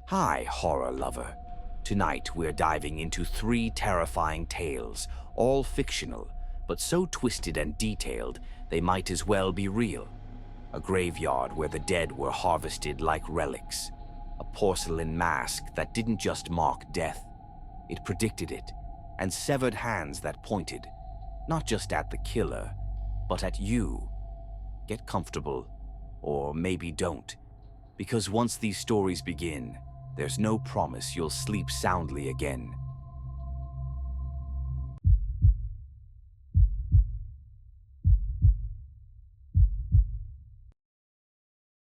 Hi, horror lover. Tonight we're diving into three terrifying tales, all fictional, but so twisted and detailed they might as well be real. A graveyard where the dead were harvested like relics. A porcelain mask that didn't just mark death, it predicted it. And severed hands that pointed, not just at the killer, but at you. Get comfortable, or maybe don't, because once these stories begin, there's no promise you'll sleep soundly again.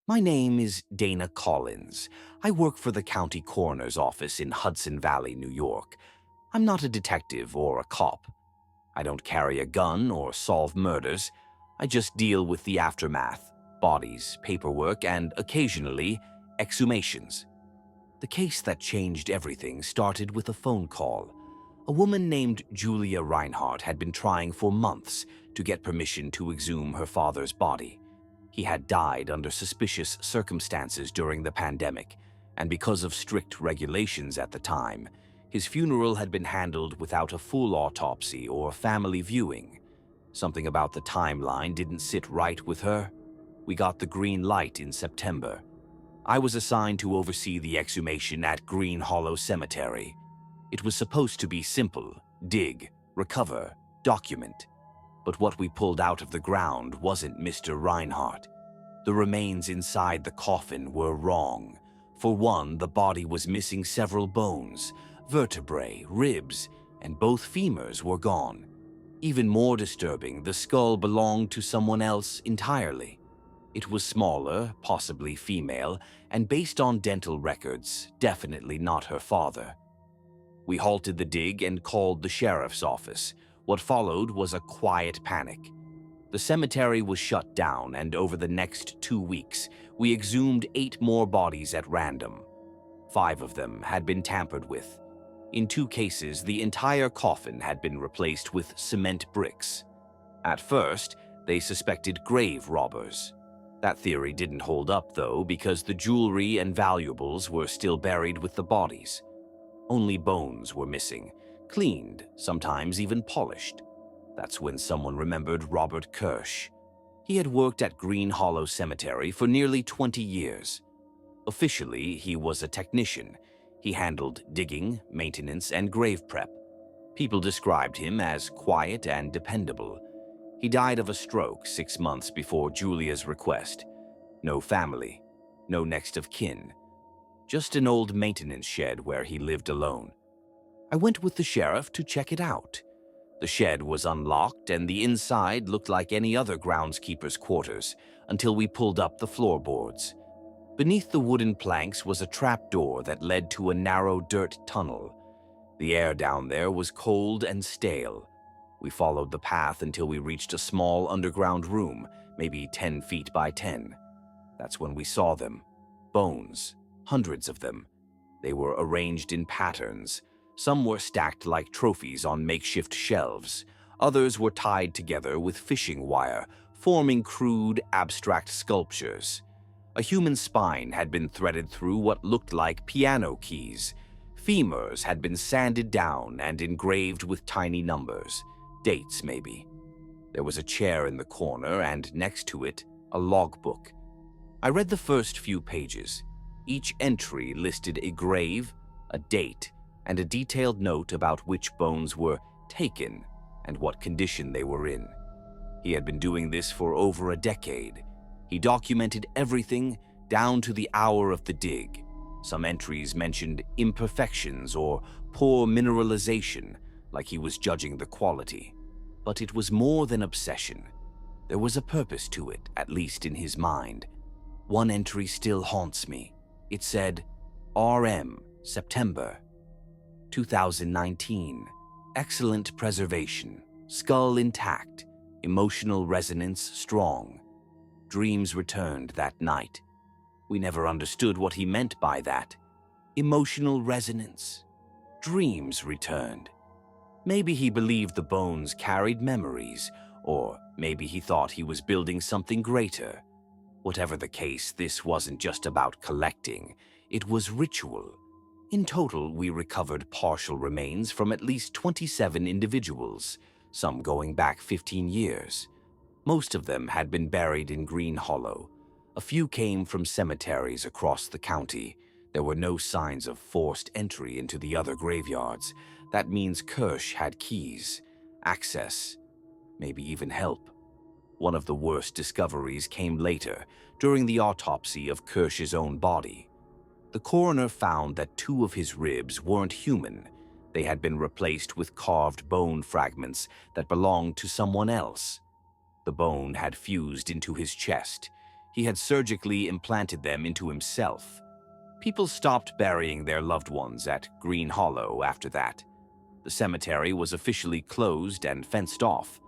My name is Dana Collins. I work for the county coroner's office in Hudson Valley, New York. I'm not a detective or a cop. I don't carry a gun or solve murders. I just deal with the aftermath, bodies, paperwork, and occasionally, exhumations. The case that changed everything started with a phone call. A woman named Julia Reinhardt had been trying for months to get permission to exhume her father's body. He had died under suspicious circumstances during the pandemic, and because of strict regulations at the time, his funeral had been handled without a full autopsy or family viewing. Something about the timeline didn't sit right with her. We got the green light in September. I was assigned to oversee the exhumation at Green Hollow Cemetery. It was supposed to be simple: dig, recover, document. But what we pulled out of the ground wasn't Mr. Reinhardt. The remains inside the coffin were wrong. For one, the body was missing several bones, vertebrae, ribs, and both femurs were gone. Even more disturbing, the skull belonged to someone else entirely. It was smaller, possibly female, and based on dental records, definitely not her father. We halted the dig and called the sheriff's office. What followed was a quiet panic. The cemetery was shut down, and over the next 2 weeks, we exhumed 8 more bodies at random. 5 of them had been tampered with. In 2 cases, the entire coffin had been replaced with cement bricks. At first, they suspected grave robbers. That theory didn't hold up, though, because the jewelry and valuables were still buried with the bodies. Only bones were missing, cleaned, sometimes even polished. That's when someone remembered Robert Kirsch. He had worked at Green Hollow Cemetery for nearly 20 years. Officially, he was a technician. He handled digging, maintenance, and grave prep. People described him as quiet and dependable. He died of a stroke 6 months before Julia's request. No family, no next of kin. Just an old maintenance shed where he lived alone. I went with the sheriff to check it out. The shed was unlocked and the inside looked like any other groundskeeper's quarters until we pulled up the floorboards. Beneath the wooden planks was a trapdoor that led to a narrow dirt tunnel. The air down there was cold and stale. We followed the path until we reached a small underground room, maybe 10 feet by 10. That's when we saw them. Bones. Hundreds of them. They were arranged in patterns. Some were stacked like trophies on makeshift shelves. Others were tied together with fishing wire, forming crude, abstract sculptures. A human spine had been threaded through what looked like piano keys. Femurs had been sanded down and engraved with tiny numbers. Dates, maybe. There was a chair in the corner, and next to it, a logbook. I read the first few pages. Each entry listed a grave, a date, and a detailed note about which bones were taken and what condition they were in. He had been doing this for over a decade. He documented everything down to the hour of the dig. Some entries mentioned imperfections or poor mineralization, like he was judging the quality. But it was more than obsession. There was a purpose to it, at least in his mind. One entry still haunts me. It said, RM, September 2019. Excellent preservation. Skull intact. Emotional resonance strong. Dreams returned that night. We never understood what he meant by that. Emotional resonance. Dreams returned. Maybe he believed the bones carried memories, or maybe he thought he was building something greater. Whatever the case, this wasn't just about collecting. It was ritual. In total, we recovered partial remains from at least 27 individuals, some going back 15 years. Most of them had been buried in Green Hollow. A few came from cemeteries across the county. There were no signs of forced entry into the other graveyards. That means Kirsch had keys, access, maybe even help. One of the worst discoveries came later, during the autopsy of Kirsch's own body. The coroner found that 2 of his ribs weren't human. They had been replaced with carved bone fragments that belonged to someone else. The bone had fused into his chest. He had surgically implanted them into himself. People stopped burying their loved ones at Green Hollow after that. The cemetery was officially closed and fenced off.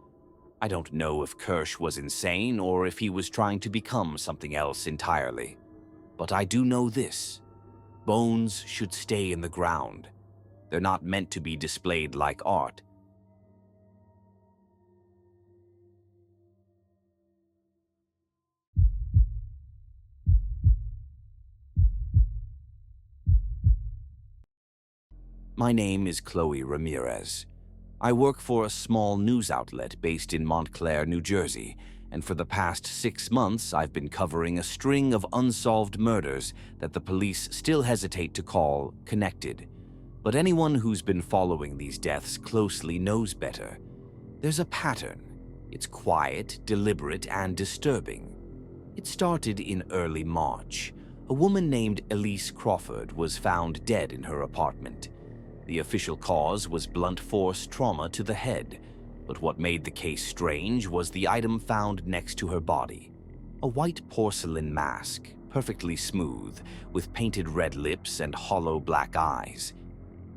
I don't know if Kirsch was insane or if he was trying to become something else entirely. But I do know this. Bones should stay in the ground. They're not meant to be displayed like art. My name is Chloe Ramirez. I work for a small news outlet based in Montclair, New Jersey, and for the past 6 months I've been covering a string of unsolved murders that the police still hesitate to call connected. But anyone who's been following these deaths closely knows better. There's a pattern. It's quiet, deliberate, and disturbing. It started in early March. A woman named Elise Crawford was found dead in her apartment. The official cause was blunt force trauma to the head, but what made the case strange was the item found next to her body. A white porcelain mask, perfectly smooth, with painted red lips and hollow black eyes.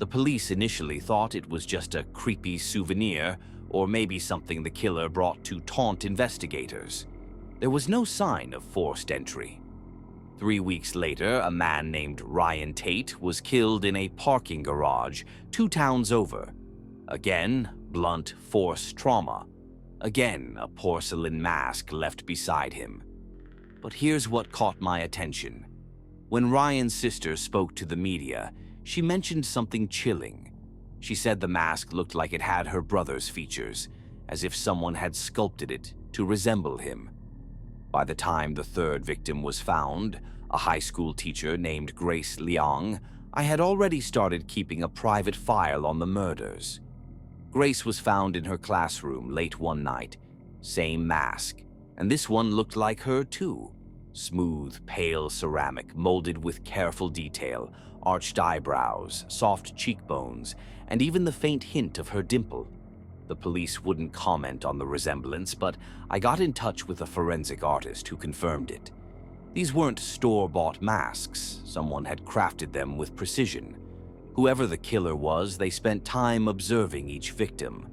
The police initially thought it was just a creepy souvenir, or maybe something the killer brought to taunt investigators. There was no sign of forced entry. 3 weeks later, a man named Ryan Tate was killed in a parking garage 2 towns over. Again, blunt force trauma. Again, a porcelain mask left beside him. But here's what caught my attention. When Ryan's sister spoke to the media, she mentioned something chilling. She said the mask looked like it had her brother's features, as if someone had sculpted it to resemble him. By the time the 3rd victim was found, a high school teacher named Grace Leong, I had already started keeping a private file on the murders. Grace was found in her classroom late one night. Same mask, and this one looked like her too. Smooth, pale ceramic molded with careful detail, arched eyebrows, soft cheekbones, and even the faint hint of her dimple. The police wouldn't comment on the resemblance, but I got in touch with a forensic artist who confirmed it. These weren't store-bought masks. Someone had crafted them with precision. Whoever the killer was, they spent time observing each victim,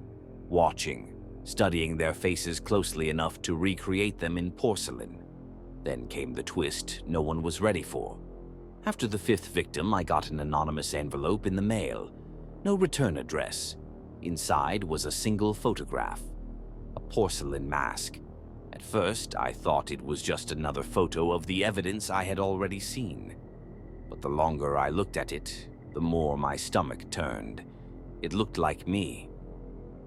watching, studying their faces closely enough to recreate them in porcelain. Then came the twist no one was ready for. After the 5th victim, I got an anonymous envelope in the mail. No return address. Inside was a single photograph, a porcelain mask. At first, I thought it was just another photo of the evidence I had already seen. But the longer I looked at it, the more my stomach turned. It looked like me.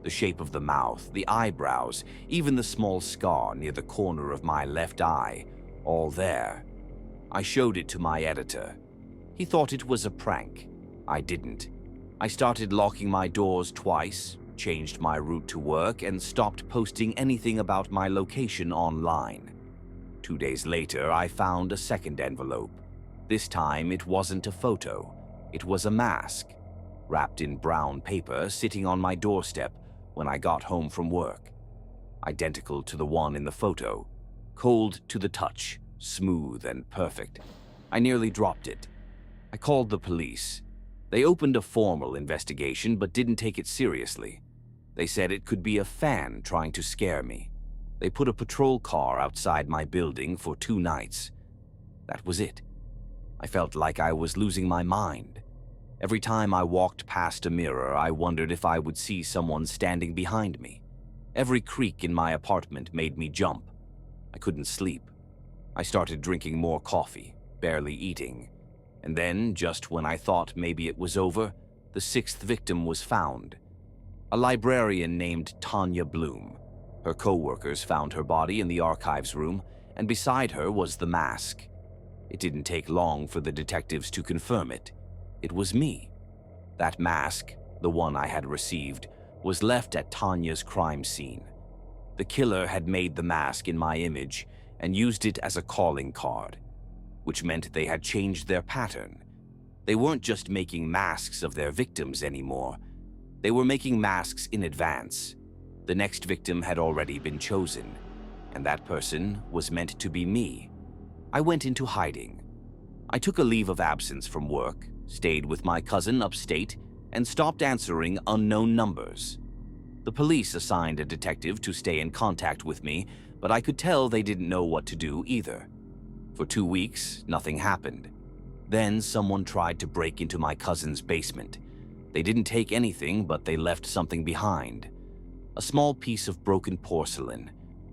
The shape of the mouth, the eyebrows, even the small scar near the corner of my left eye, all there. I showed it to my editor. He thought it was a prank. I didn't. I started locking my doors twice, changed my route to work, and stopped posting anything about my location online. 2 days later, I found a second envelope. This time, it wasn't a photo. It was a mask, wrapped in brown paper, sitting on my doorstep when I got home from work. Identical to the one in the photo. Cold to the touch, smooth and perfect. I nearly dropped it. I called the police. They opened a formal investigation but didn't take it seriously. They said it could be a fan trying to scare me. They put a patrol car outside my building for 2 nights. That was it. I felt like I was losing my mind. Every time I walked past a mirror, I wondered if I would see someone standing behind me. Every creak in my apartment made me jump. I couldn't sleep. I started drinking more coffee, barely eating. And then, just when I thought maybe it was over, the sixth victim was found. A librarian named Tanya Bloom. Her co-workers found her body in the archives room, and beside her was the mask. It didn't take long for the detectives to confirm it. It was me. That mask, the one I had received, was left at Tanya's crime scene. The killer had made the mask in my image and used it as a calling card, which meant they had changed their pattern. They weren't just making masks of their victims anymore. They were making masks in advance. The next victim had already been chosen, and that person was meant to be me. I went into hiding. I took a leave of absence from work, stayed with my cousin upstate, and stopped answering unknown numbers. The police assigned a detective to stay in contact with me, but I could tell they didn't know what to do either. For 2 weeks, nothing happened. Then someone tried to break into my cousin's basement. They didn't take anything, but they left something behind. A small piece of broken porcelain,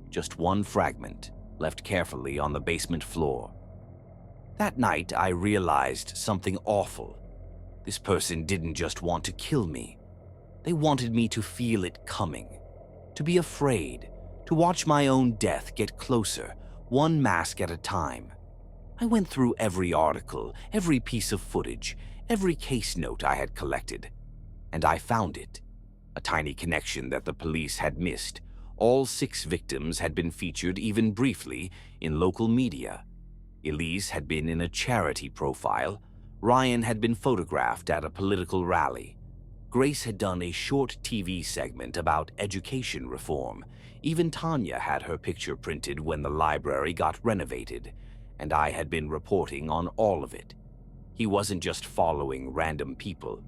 just one fragment, left carefully on the basement floor. That night, I realized something awful. This person didn't just want to kill me. They wanted me to feel it coming, to be afraid, to watch my own death get closer, one mask at a time. I went through every article, every piece of footage, every case note I had collected, and I found it. A tiny connection that the police had missed. All 6 victims had been featured even briefly in local media. Elise had been in a charity profile. Ryan had been photographed at a political rally. Grace had done a short TV segment about education reform. Even Tanya had her picture printed when the library got renovated, and I had been reporting on all of it. He wasn't just following random people.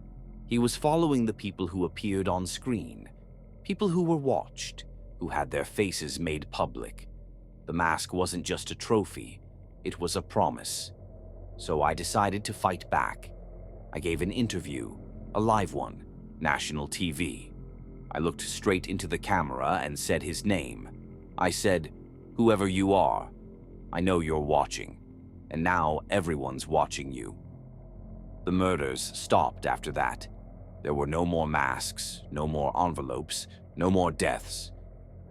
He was following the people who appeared on screen, people who were watched, who had their faces made public. The mask wasn't just a trophy, it was a promise. So I decided to fight back. I gave an interview, a live one, national TV. I looked straight into the camera and said his name. I said, "Whoever you are, I know you're watching, and now everyone's watching you." The murders stopped after that. There were no more masks, no more envelopes, no more deaths.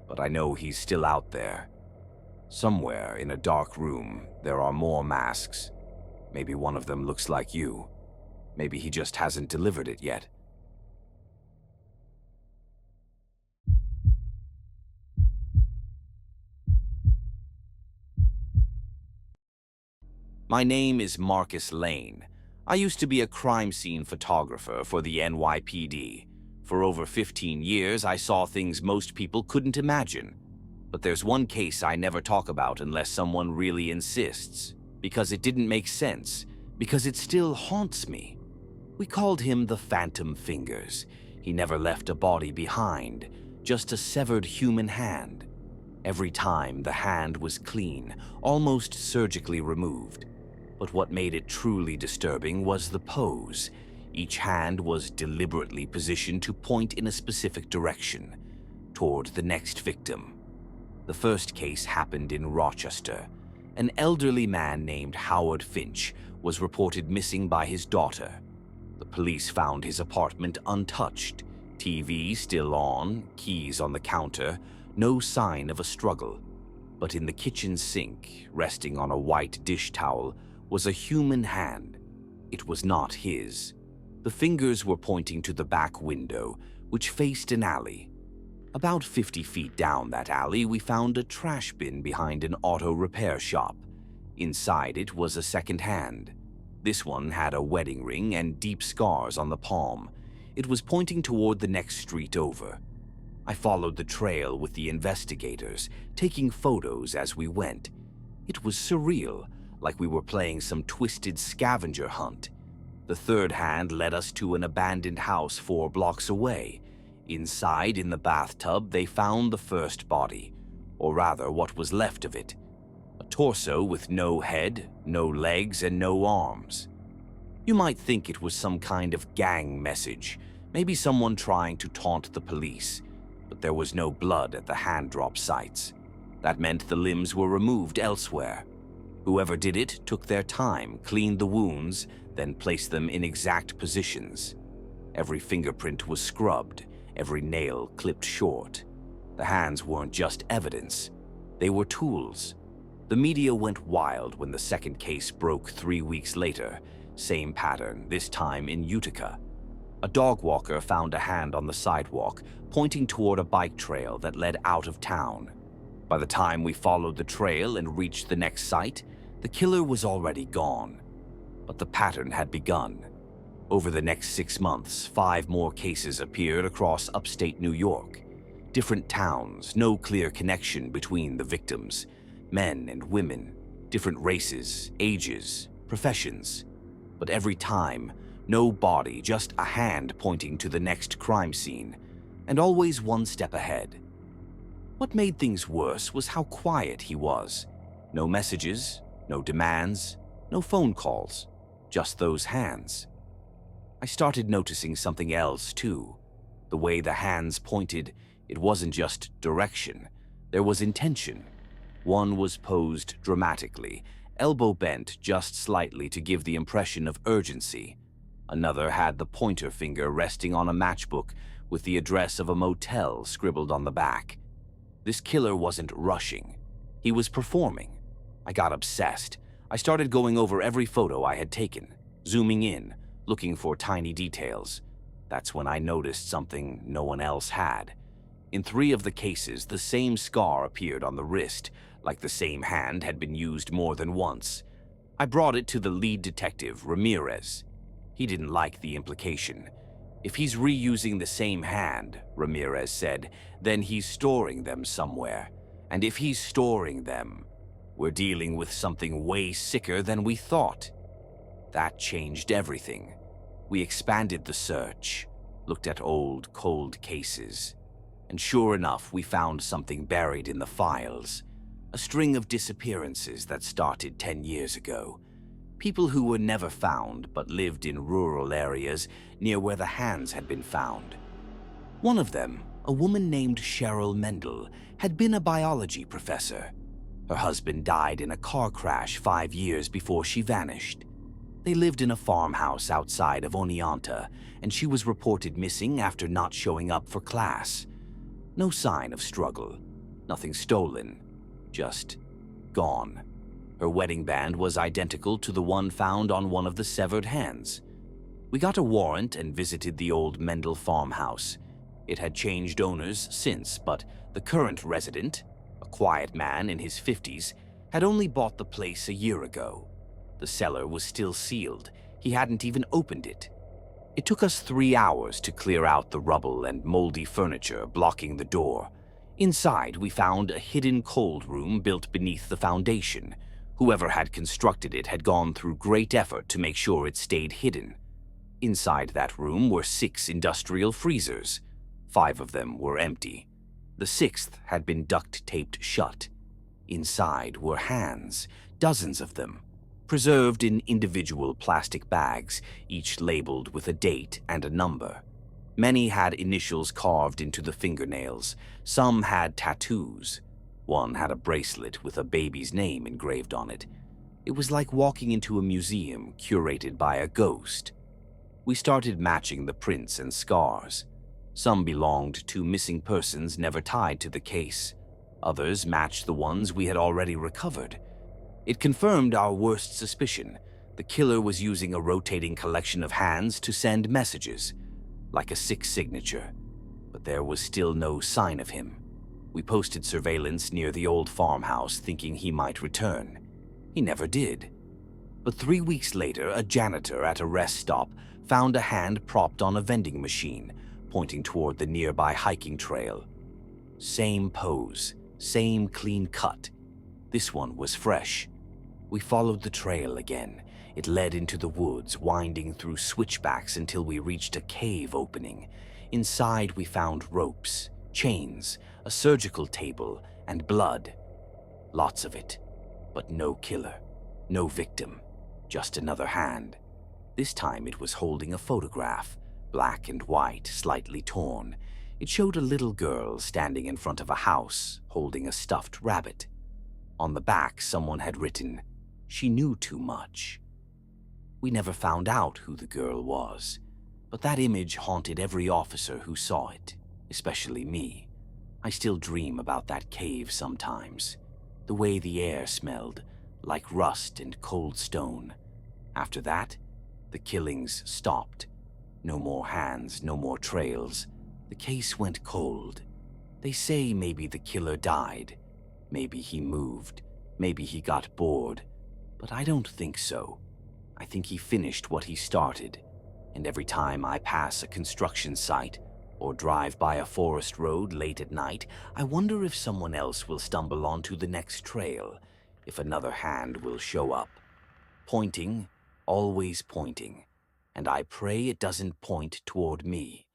But I know he's still out there. Somewhere in a dark room, there are more masks. Maybe one of them looks like you. Maybe he just hasn't delivered it yet. My name is Marcus Lane. I used to be a crime scene photographer for the NYPD. For over 15 years, I saw things most people couldn't imagine. But there's one case I never talk about unless someone really insists, because it didn't make sense, because it still haunts me. We called him the Phantom Fingers. He never left a body behind, just a severed human hand. Every time, the hand was clean, almost surgically removed. But what made it truly disturbing was the pose. Each hand was deliberately positioned to point in a specific direction, toward the next victim. The first case happened in Rochester. An elderly man named Howard Finch was reported missing by his daughter. The police found his apartment untouched, TV still on, keys on the counter, no sign of a struggle. But in the kitchen sink, resting on a white dish towel, was a human hand. It was not his. The fingers were pointing to the back window, which faced an alley. About 50 feet down that alley, we found a trash bin behind an auto repair shop. Inside it was a second hand. This one had a wedding ring and deep scars on the palm. It was pointing toward the next street over. I followed the trail with the investigators, taking photos as we went. It was surreal, like we were playing some twisted scavenger hunt. The third hand led us to an abandoned house 4 blocks away. Inside, in the bathtub, they found the first body, or rather what was left of it. A torso with no head, no legs, and no arms. You might think it was some kind of gang message, maybe someone trying to taunt the police, but there was no blood at the hand drop sites. That meant the limbs were removed elsewhere. Whoever did it took their time, cleaned the wounds, then placed them in exact positions. Every fingerprint was scrubbed, every nail clipped short. The hands weren't just evidence, they were tools. The media went wild when the second case broke 3 weeks later. Same pattern, this time in Utica. A dog walker found a hand on the sidewalk, pointing toward a bike trail that led out of town. By the time we followed the trail and reached the next site, the killer was already gone. But the pattern had begun. Over the next 6 months, 5 more cases appeared across upstate New York. Different towns, no clear connection between the victims. Men and women, different races, ages, professions. But every time, no body, just a hand pointing to the next crime scene, and always one step ahead. What made things worse was how quiet he was. No messages, no demands, no phone calls, just those hands. I started noticing something else too. The way the hands pointed, it wasn't just direction, there was intention. One was posed dramatically, elbow bent just slightly to give the impression of urgency. Another had the pointer finger resting on a matchbook with the address of a motel scribbled on the back. This killer wasn't rushing. He was performing. I got obsessed. I started going over every photo I had taken, zooming in, looking for tiny details. That's when I noticed something no one else had. In 3 of the cases, the same scar appeared on the wrist, like the same hand had been used more than once. I brought it to the lead detective, Ramirez. He didn't like the implication. If he's reusing the same hand, Ramirez said, then he's storing them somewhere. And if he's storing them, we're dealing with something way sicker than we thought. That changed everything. We expanded the search, looked at old, cold cases. And sure enough, we found something buried in the files. A string of disappearances that started 10 years ago. People who were never found but lived in rural areas near where the hands had been found. One of them, a woman named Cheryl Mendel, had been a biology professor. Her husband died in a car crash 5 years before she vanished. They lived in a farmhouse outside of Oneonta, and she was reported missing after not showing up for class. No sign of struggle, nothing stolen, just gone. Her wedding band was identical to the one found on one of the severed hands. We got a warrant and visited the old Mendel farmhouse. It had changed owners since, but the current resident, a quiet man in his 50s, had only bought the place a year ago. The cellar was still sealed. He hadn't even opened it. It took us 3 hours to clear out the rubble and moldy furniture blocking the door. Inside, we found a hidden cold room built beneath the foundation. Whoever had constructed it had gone through great effort to make sure it stayed hidden. Inside that room were 6 industrial freezers. 5 of them were empty. The 6th had been duct-taped shut. Inside were hands, dozens of them, preserved in individual plastic bags, each labeled with a date and a number. Many had initials carved into the fingernails. Some had tattoos. One had a bracelet with a baby's name engraved on it. It was like walking into a museum curated by a ghost. We started matching the prints and scars. Some belonged to missing persons never tied to the case. Others matched the ones we had already recovered. It confirmed our worst suspicion. The killer was using a rotating collection of hands to send messages, like a sick signature. But there was still no sign of him. We posted surveillance near the old farmhouse, thinking he might return. He never did. But 3 weeks later, a janitor at a rest stop found a hand propped on a vending machine, pointing toward the nearby hiking trail. Same pose, same clean cut. This one was fresh. We followed the trail again. It led into the woods, winding through switchbacks until we reached a cave opening. Inside, we found ropes, chains, a surgical table, and blood. Lots of it, but no killer, no victim, just another hand. This time it was holding a photograph, black and white, slightly torn. It showed a little girl standing in front of a house, holding a stuffed rabbit. On the back, someone had written, She knew too much. We never found out who the girl was, but that image haunted every officer who saw it, especially me. I still dream about that cave sometimes, the way the air smelled, like rust and cold stone. After that, the killings stopped. No more hands, no more trails. The case went cold. They say maybe the killer died. Maybe he moved. Maybe he got bored. But I don't think so. I think he finished what he started. And every time I pass a construction site or drive by a forest road late at night, I wonder if someone else will stumble onto the next trail, if another hand will show up. Pointing, always pointing. And I pray it doesn't point toward me.